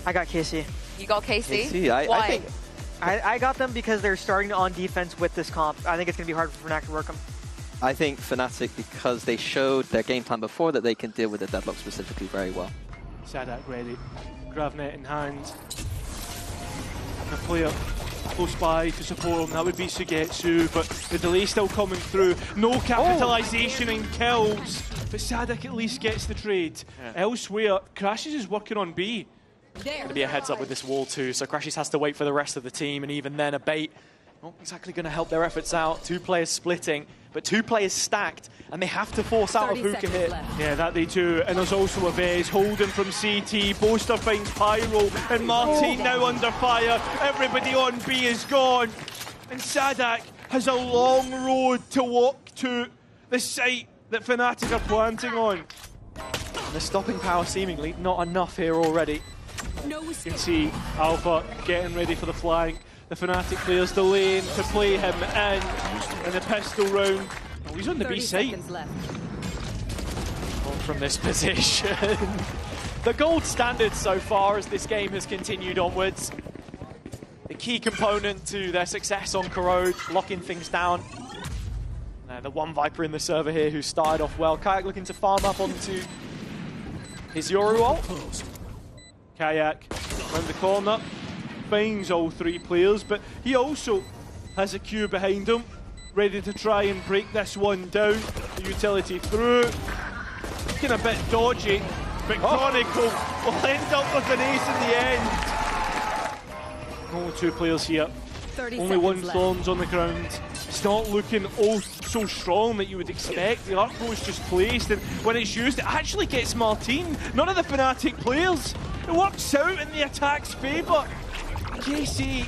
I got KC. You got KC? KC, Why? I think I got them because they're starting on defense with this comp. I think it's going to be hard for Fnatic to work them. I think Fnatic, because they showed their game plan before, that they can deal with the deadlock specifically very well. Sadak ready. Gravnet in hand. A player close by to support him, that would be Sugetsu, but the delay still coming through. No capitalization in kills, but Sadak at least gets the trade. Elsewhere, Crashes is working on B. Going to be a heads up with this wall too, so Crashes has to wait for the rest of the team, and even then a bait not exactly going to help their efforts out. 2 players splitting, but 2 players stacked, and they have to force out of who can hit. Yeah, that they do, and there's also a Vez holding from CT. Boaster finds Pyro, and Martin now under fire. Everybody on B is gone, and Sadak has a long road to walk to the site that Fnatic are planting on. And the stopping power seemingly not enough here already. You can see Alpha getting ready for the flank. The Fnatic players delaying to play him in the pistol round. Oh, he's on the B side. From this position. The gold standard so far as this game has continued onwards. The key component to their success on Corrode, locking things down. The one Viper in the server here who started off well. Kayak looking to farm up onto his Yoru ult. Kayak round the corner, finds all 3 players, but he also has a queue behind him, ready to try and break this one down. The utility through, looking a bit dodgy, but Chronicle will end up with an ace in the end. Only 2 players here, only 1 Thorns on the ground. It's not looking so strong that you would expect. The Arc is just placed, and when it's used, it actually gets Martin. None of the Fnatic players. It works out in the attack's favour. KC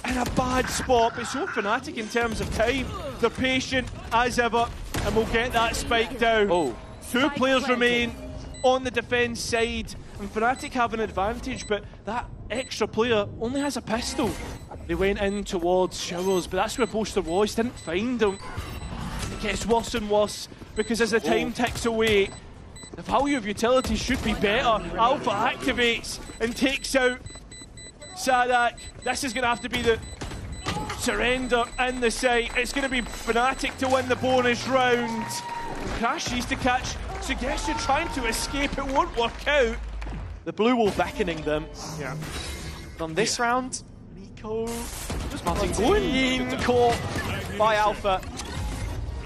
in a bad spot, but so Fnatic in terms of time. They're patient as ever, and we'll get that spike down. 2 players remain on the defence side, and Fnatic have an advantage, but that extra player only has a pistol. They went in towards Showers, but that's where Boaster was, didn't find him. It gets worse and worse, because as the time ticks away, the value of utility should be better. Alpha activates and takes out Sadak. This is going to have to be the surrender in the site. It's going to be Fnatic to win the bonus round. Crash needs to catch Sugetsu trying to escape. It won't work out. The blue wall beckoning them. Yeah. On this round, Nico Just Martin caught by Alpha.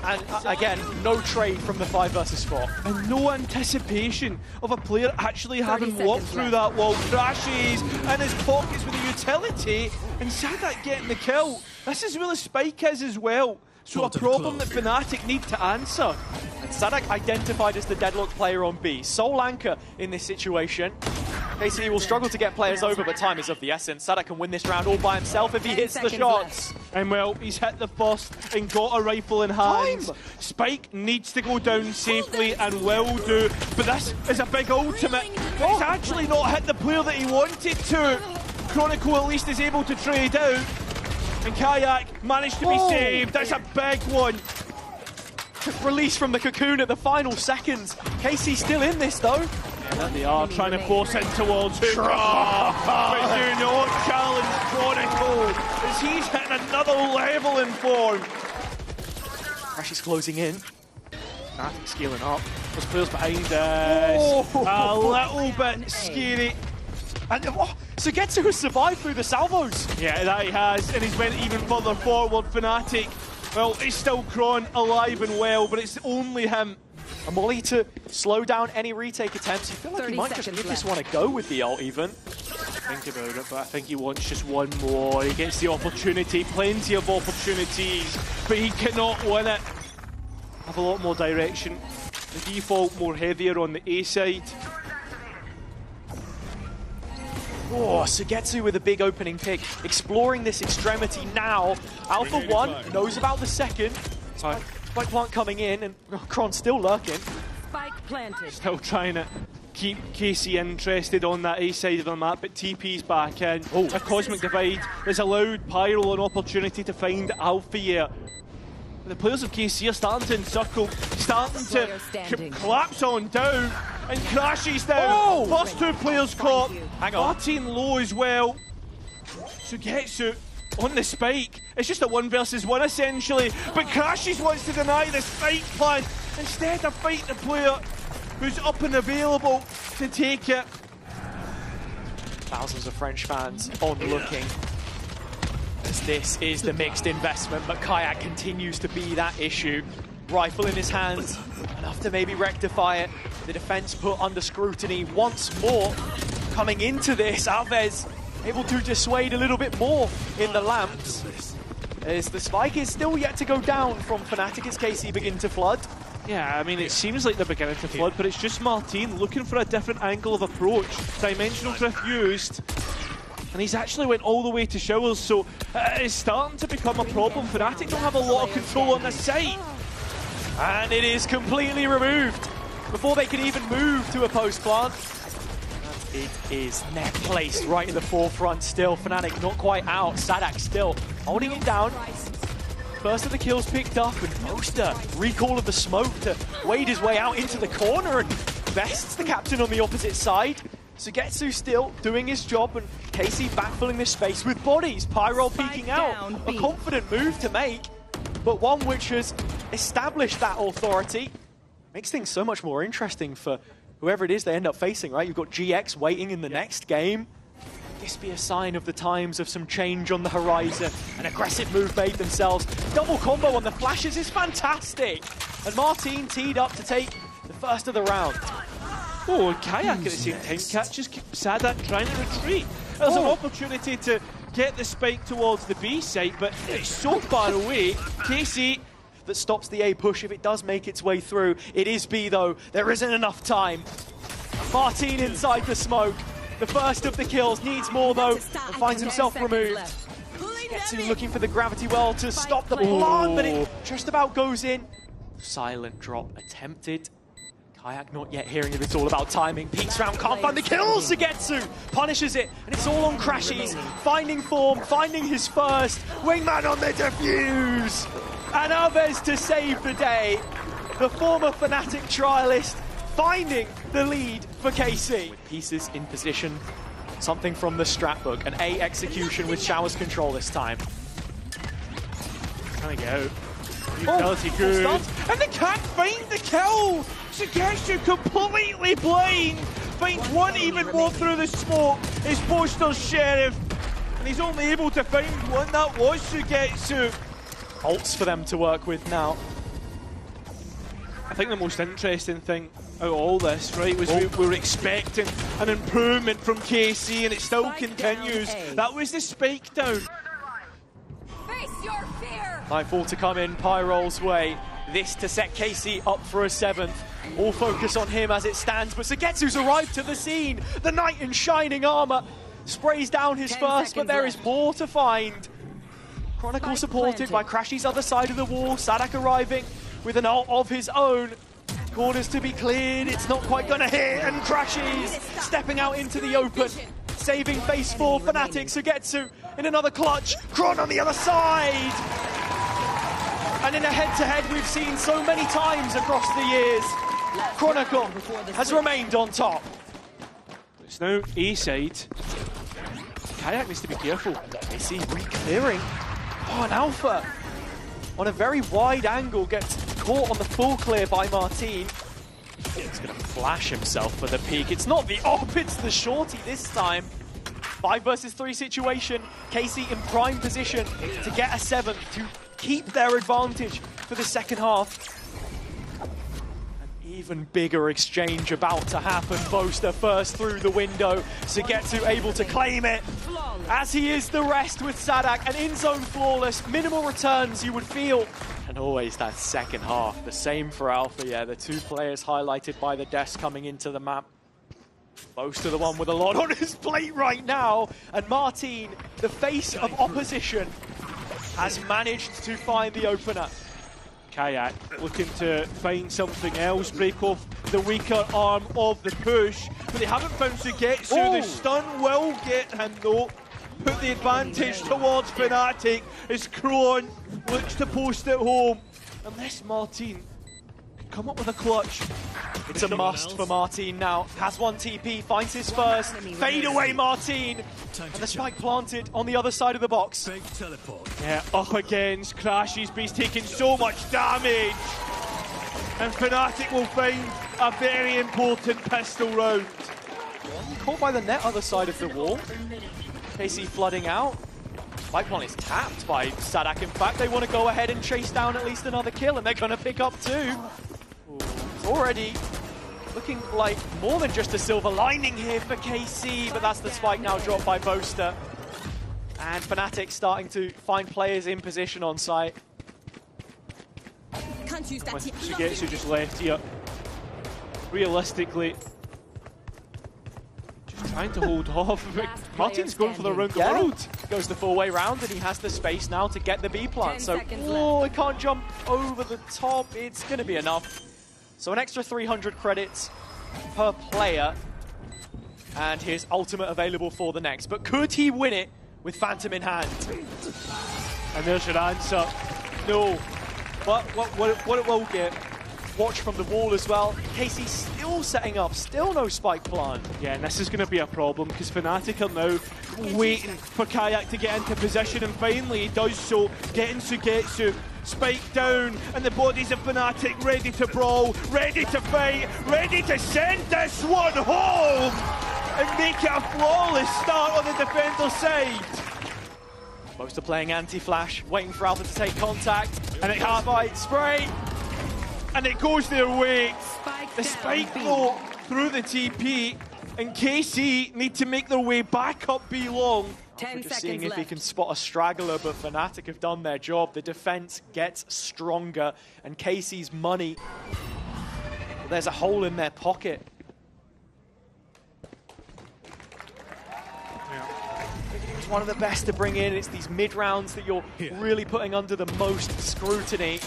And again, no trade from the 5 versus 4. And no anticipation of a player actually having walked through that wall. Crashes in his pockets with a utility, and Sadak getting the kill. This is where the spike is as well. So a problem that Fnatic need to answer. And Sadak identified as the deadlock player on B. Sole anchor in this situation. KC will struggle to get players over, but time is of the essence. Sadak can win this round all by himself if he hits the shots. And well, he's hit the first and got a rifle in hand. Spike needs to go down safely and will do, but this is a big ultimate. He's actually not hit the player that he wanted to. Chronicle at least is able to trade out, and Kayak managed to be saved. That's a big one. Release from the cocoon at the final seconds. KC still in this though. Yeah, they are trying to force it towards him. But do not challenge Chronicle, as he's hitting another level in form. Crash is closing in. Fnatic scaling up. There's players behind us. A little bit scary. And Sugetsu has survived through the salvos. Yeah, that he has, and he's went even further forward. Fnatic, well, it's still Kron alive and well, but it's only him. And Molly to slow down any retake attempts. You feel like he might just give this one a go with the ult even. Think about it, but I think he wants just one more. He gets the opportunity, plenty of opportunities, but he cannot win it. Have a lot more direction. The default more heavier on the A side. Oh, Sugetsu with a big opening pick, exploring this extremity now. Alpha 1 knows about the second. Spike plant coming in, and Kron still lurking. Spike planted. Still trying to keep KC interested on that A side of the map, but TP's back in. A Cosmic Divide has allowed Pyro an opportunity to find Alpha here. The players of KC are starting to encircle, starting to collapse on down, and crashes down. Oh! First two players caught. Hang on. Martin low as well. Sugetsu on the spike. It's just a 1 versus 1 essentially, but Crashes wants to deny the spike plan instead of fight the player who's up and available to take it. Thousands of French fans onlooking as this is the mixed investment, but Kayak continues to be that issue. Rifle in his hands, enough to maybe rectify it. The defense put under scrutiny once more. Coming into this, Alves able to dissuade a little bit more in the lamps. As the spike is still yet to go down from Fnatic as KC begin to flood. Yeah, I mean, it seems like they're beginning to flood, but it's just Martin looking for a different angle of approach. Dimensional drift used, and he's actually went all the way to showers, so it's starting to become a problem. Fnatic don't have a lot of control on this site. And it is completely removed before they can even move to a post plant. It is net placed right in the forefront still. Fnatic not quite out. Sadak still holding it down. First of the kills picked up, and Boaster recall of the smoke to wade his way out into the corner and bests the captain on the opposite side. Sugetsu still doing his job, and KC backfilling this space with bodies. Pyro peeking out. A confident move to make, but one which has established that authority. Makes things so much more interesting for whoever it is they end up facing, right? You've got GX waiting in the next game. Could this be a sign of the times of some change on the horizon? An aggressive move made themselves. Double combo on the flashes is fantastic. And Martin teed up to take the first of the round. Oh, and Kayak at the same time catches Sadak trying to retreat. There's an opportunity to get the spike towards the B site, but it's so far away. KC that stops the A push if it does make its way through. It is B though, there isn't enough time. Martin inside the smoke. The first of the kills, needs more though, and finds himself removed. Getsu looking for the gravity well to stop the plant, but it just about goes in. Silent drop attempted. Kayak not yet hearing it, it's all about timing. Peeks round, can't find the kills. Sugetsu punishes it, and it's all on Crashies. Finding form, finding his first. Wingman on the defuse. And Alves to save the day. The former Fnatic trialist finding the lead for KC. With pieces in position, something from the strat book. An A execution with Showers control this time. Trying to get out. Utility good. And they can't find the kill! Sugetsu completely blind! Finds one even more through the smoke. Is Boaster's Sheriff. And he's only able to find one. That was Sugetsu. Ults for them to work with now. I think the most interesting thing out of all this, right, was we were expecting an improvement from KC, and it still continues. That was the spike down. Face your fear. Nightfall to come in Pyro's way. This to set KC up for a 7th. All focus on him as it stands, but Sugetsu's arrived to the scene. The knight in shining armor sprays down his first, but there is more to find. Chronicle supported by Crashy's other side of the wall. Sadak arriving with an ult of his own. Corners to be cleared, it's not quite gonna hit, and Crashy's stepping out into the open. Saving face for Fnatic. Sugetsu in another clutch. Kron on the other side. And in a head-to-head we've seen so many times across the years, Chronicle has remained on top. It's now A side. Kayak needs to be careful. Is he re-clearing? Oh, an Alpha on a very wide angle gets caught on the full clear by Martin. He's going to flash himself for the peak. It's not the op, it's the shorty this time. 5 versus 3 situation. KC in prime position to get a 7th to keep their advantage for the second half. An even bigger exchange about to happen. Boaster first through the window. Sugetsu able to claim it. As he is the rest with Sadak, and in-zone flawless, minimal returns you would feel. And always that second half, the same for Alpha, yeah, the two players highlighted by the desk coming into the map. Boaster the one with a lot on his plate right now, and Martin, the face of opposition, has managed to find the opener. Kayak looking to find something else, break off the weaker arm of the push, but they haven't found Sugetsu. The stun will get him though. Put the advantage towards Fnatic as Kron looks to post it home. unless Martin can come up with a clutch. It's a must for Martin now. Has one TP, finds his first. Fade away, Martin! And the spike planted on the other side of the box. Yeah, up against Crashes, but he's taking so much damage. And Fnatic will find a very important pistol round. Caught by the net other side of the wall. KC flooding out. Spike plant is tapped by Sadak. In fact, they want to go ahead and chase down at least another kill, and they're going to pick up two. It's already looking like more than just a silver lining here for KC, but that's the spike now dropped by Boaster. And Fnatic starting to find players in position on site. Shigetsu just left here. Realistically, just trying to hold off. Martin's going for the round the world. Goes the full-way round, and he has the space now to get the B plant. So, he can't jump over the top. It's going to be enough. So an extra 300 credits per player, and his ultimate available for the next. But could he win it with Phantom in hand? And there's your answer. No. But what it will get, watch from the wall as well. KC still setting up, still no spike plant. Yeah, and this is going to be a problem because Fnatic are now waiting for Kayak to get into position, and finally he does so, getting Sugetsu. Spike down, and the bodies of Fnatic ready to brawl, ready to fight, ready to send this one home and make it a flawless start on the defender's side. Most are playing anti-flash, waiting for Alpha to take contact, and it Carbide spray, and it goes their way. The spike though through the TP, and KC need to make their way back up B long. Just seeing if he can spot a straggler, but Fnatic have done their job. The defense gets stronger, and KC's money, there's a hole in their pocket. It's one of the best to bring in. It's these mid-rounds that you're really putting under the most scrutiny.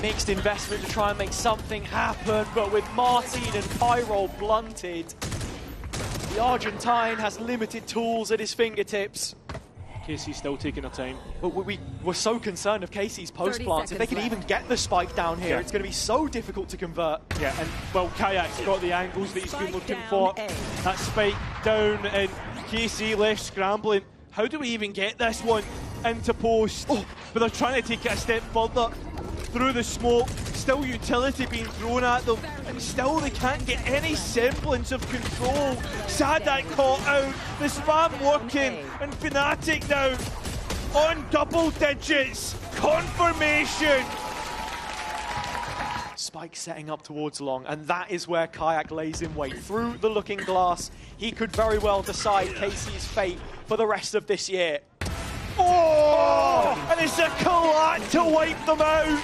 Mixed investment to try and make something happen, but with Martin and Pyro blunted, the Argentine has limited tools at his fingertips. KC's still taking her time. But we were so concerned of KC's post plants. If they can even get the spike down here, it's going to be so difficult to convert. Yeah, and well, Kayak's got the angles that he's been looking for. That spike down, and KC left scrambling. How do we even get this one into post? Oh, but they're trying to take it a step further through the smoke. Still utility being thrown at them, and still they can't get any semblance of control. Sadak caught out, the spam working, and Fnatic now on double digits. Confirmation. Spike setting up towards long, and that is where Kayak lays in wait. Through the looking glass, he could very well decide KC's fate for the rest of this year. Oh! And it's a collat to wipe them out.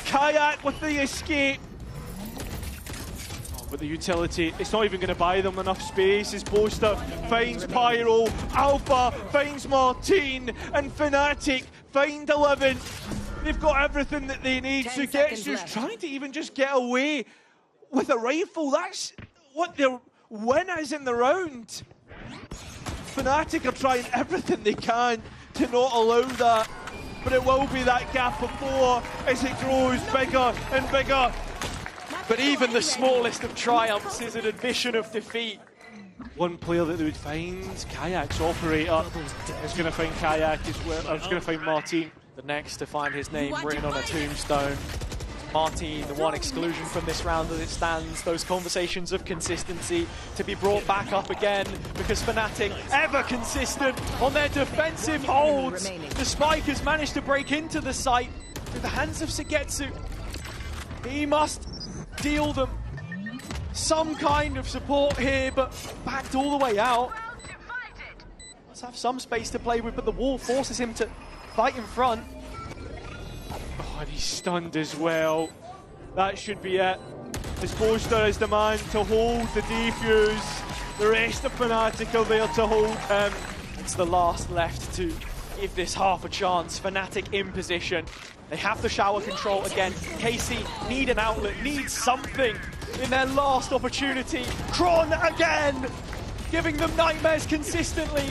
Kayak with the escape. Oh, but the utility, it's not even going to buy them enough space. As Boaster finds Pyro, Alpha finds Martin, and Fnatic find 11. They've got everything that they need. Sugetsu's trying to even just get away with a rifle. That's what their win is in the round. Fnatic are trying everything they can to not allow that. But it will be that gap of 4 as it grows bigger and bigger. But even the smallest of triumphs is an admission of defeat. One player that they would find, Kayak's operator, is going to find Kayak as well. Is going to find Martin. The next to find his name written on a tombstone. Martin, the one exclusion from this round as it stands. Those conversations of consistency to be brought back up again, because Fnatic, ever consistent on their defensive holds. The spike has managed to break into the site through the hands of Sugetsu. He must deal them some kind of support here, but backed all the way out. Let's have some space to play with, but the wall forces him to fight in front. Oh, and he's stunned as well. That should be it. His Boaster is the man to hold the defuse. The rest of Fnatic are there to hold him. It's the last left to give this half a chance. Fnatic in position. They have the shower control again. KC need an outlet, need something in their last opportunity. Kron again, giving them nightmares consistently,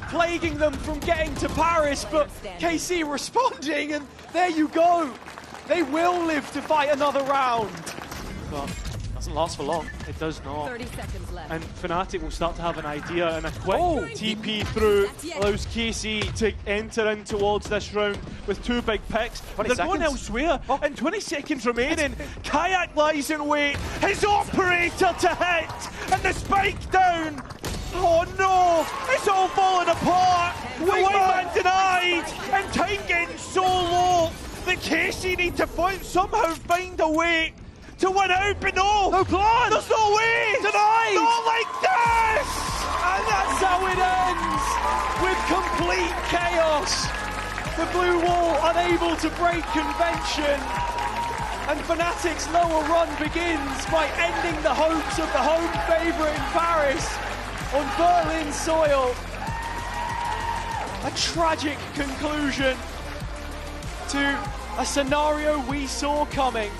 plaguing them from getting to Paris, but KC responding, and there you go. They will live to fight another round. But it doesn't last for long. It does not. 30 seconds left. And Fnatic will start to have an idea, and a quick TP through allows KC to enter in towards this round with 2 big picks. But they're going elsewhere, and 20 seconds remaining. Kayak lies in wait, his operator to hit, and the spike down. Oh no, it's all falling apart. Wingman denied, and time getting so low that KC need to somehow find a way to win out, but no plan. There's no way. Denied. Not like this. And that's how it ends, with complete chaos. The blue wall unable to break convention, and Fnatic's lower run begins by ending the hopes of the home favourite in Paris on Berlin soil. A tragic conclusion to a scenario we saw coming.